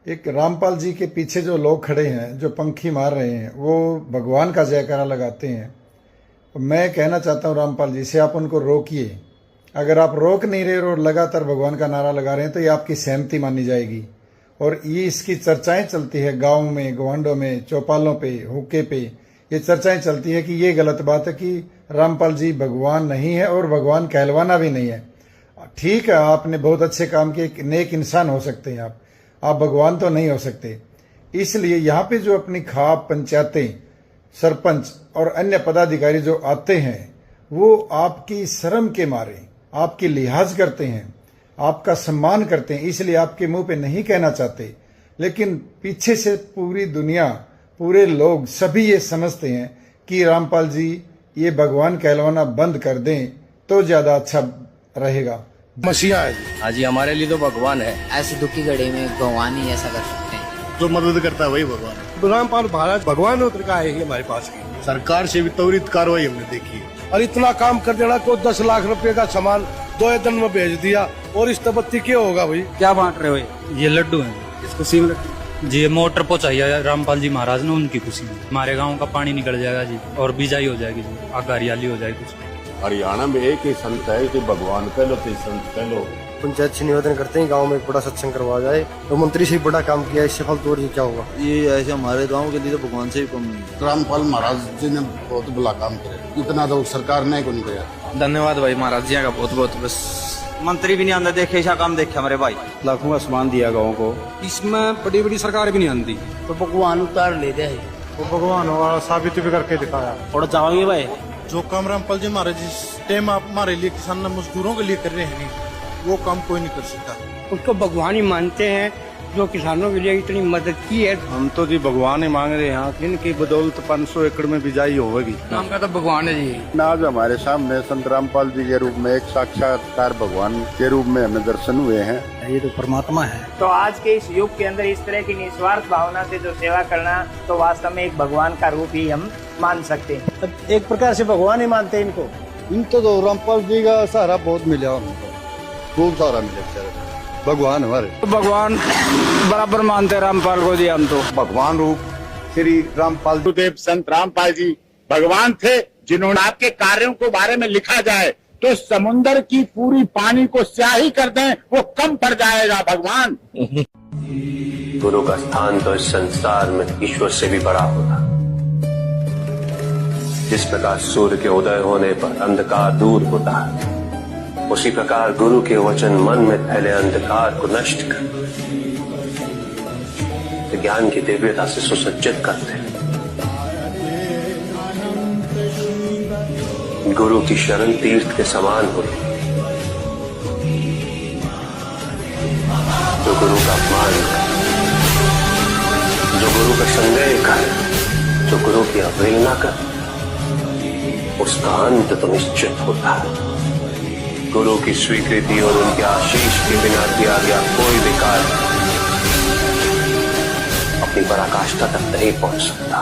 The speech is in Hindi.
एक रामपाल जी के पीछे जो लोग खड़े हैं, जो पंखी मार रहे हैं, वो भगवान का जयकारा लगाते हैं। मैं कहना चाहता हूँ रामपाल जी से, आप उनको रोकिए। अगर आप रोक नहीं रहे और लगातार भगवान का नारा लगा रहे हैं तो ये आपकी सहमति मानी जाएगी। और ये इसकी चर्चाएं चलती है गाँव में, गवांडों में, चौपालों पे, हुक्के पे, ये चर्चाएं चलती है कि ये गलत बात है कि रामपाल जी भगवान नहीं है और भगवान कहलवाना भी नहीं है। ठीक है, आपने बहुत अच्छे काम किए, नेक इंसान हो सकते हैं आप भगवान तो नहीं हो सकते। इसलिए यहाँ पे जो अपनी खाप पंचायतें, सरपंच और अन्य पदाधिकारी जो आते हैं, वो आपकी शर्म के मारे आपकी लिहाज करते हैं, आपका सम्मान करते हैं, इसलिए आपके मुंह पे नहीं कहना चाहते। लेकिन पीछे से पूरी दुनिया, पूरे लोग सभी ये समझते हैं कि रामपाल जी ये भगवान कहलवाना बंद कर दें तो ज्यादा अच्छा रहेगा। मसीहा है हाँ जी, हमारे लिए तो भगवान है। ऐसी दुखी घड़ी में भगवान ही ऐसा कर सकते हैं। जो मदद करता है वही भगवान है। रामपाल महाराज भगवान उतर का है ही हमारे पास की। सरकार से भी त्वरित कार्रवाई हमने देखी है। और इतना काम कर देना को 10 लाख रुपए का सामान 2 दिन में भेज दिया, और इस तबत्ती क्या होगा भाई? क्या बांट रहे हो? ये लड्डू है, इस खुशी में जी। ये मोटर पहुंचाइए रामपाल जी महाराज ने, उनकी खुशी में हमारे गांव का पानी निकल जाएगा जी, और बिजाई हो जाएगी जी, आगे हरियाली हो जाएगी कुछ। हरियाणा में एक ही संत है कि भगवान कह लो तो संत कह लो। पंचायत से निवेदन करते हैं गांव में एक बड़ा सत्संग करवा जाए। तो मंत्री से बड़ा काम किया, इससे फालतू और क्या होगा? ये ऐसे हमारे गांव के लिए तो भगवान से भी कम नहीं है। रामपाल महाराज जी ने बहुत बड़ा काम किया, इतना तो सरकार ने को नहीं किया। धन्यवाद भाई महाराज जी का बहुत बहुत। बस मंत्री भी नहीं आंदा देखे, ऐसा काम देखे हमारे भाई। लाखों का सामान दिया गाँव को, इसमें बड़ी बड़ी सरकार भी नहीं आती। तो भगवान उतार लेते हैं, वो भगवान वाला साबित भी करके दिखाया। थोड़ा जाओगे भाई। जो काम रामपाल जी महाराज जिस टाइम आप हमारे लिए किसान मजदूरों के लिए कर रहे हैं, वो काम कोई नहीं कर सकता। उसको भगवान ही मानते हैं जो किसानों के लिए इतनी मदद की है। हम तो जी भगवान ही मांग रहे हैं यहाँ, इनकी बदौलत 500 एकड़ में बिजाई होगी। नाम का तो भगवान है जी। आज हमारे सामने संत रामपाल जी के रूप में एक साक्षात्कार भगवान के रूप में हमें दर्शन हुए हैं। ये तो परमात्मा है। तो आज के इस युग के अंदर इस तरह की निस्वार्थ भावना से जो सेवा करना, तो वास्तव में एक भगवान का रूप ही हम मान सकते हैं। एक प्रकार से भगवान ही मानते हैं इनको। इनको तो रामपाल जी का सहारा बहुत मिला, उनको खूब सहारा मिला। भगवान हमारे भगवान बराबर मानते हैं रामपाल को जी। हम तो भगवान रूप श्री रामपाल देव संत रामपाल जी भगवान थे, जिन्होंने आपके कार्यों के बारे में लिखा जाए तो समुन्दर की पूरी पानी को स्याही कर दें, वो कम पड़ जाएगा भगवान। गुरु का स्थान तो इस संसार में ईश्वर से भी बड़ा होता। जिस प्रकार सूर्य के उदय होने पर अंधकार दूर होता है, उसी प्रकार गुरु के वचन मन में फैले अंधकार को नष्ट कर ज्ञान की दिव्यता से सुसज्जित करते हैं। गुरु की शरण तीर्थ के समान हुई। जो गुरु का अपमान करे, जो गुरु का संदेह करे, जो गुरु की अवहेलना करे, उसका अंत तो निश्चित होता है। गुरु की स्वीकृति और उनके आशीष के बिना किया गया कोई भी कार्य अपनी पराकाष्ठा तक नहीं पहुंच सकता।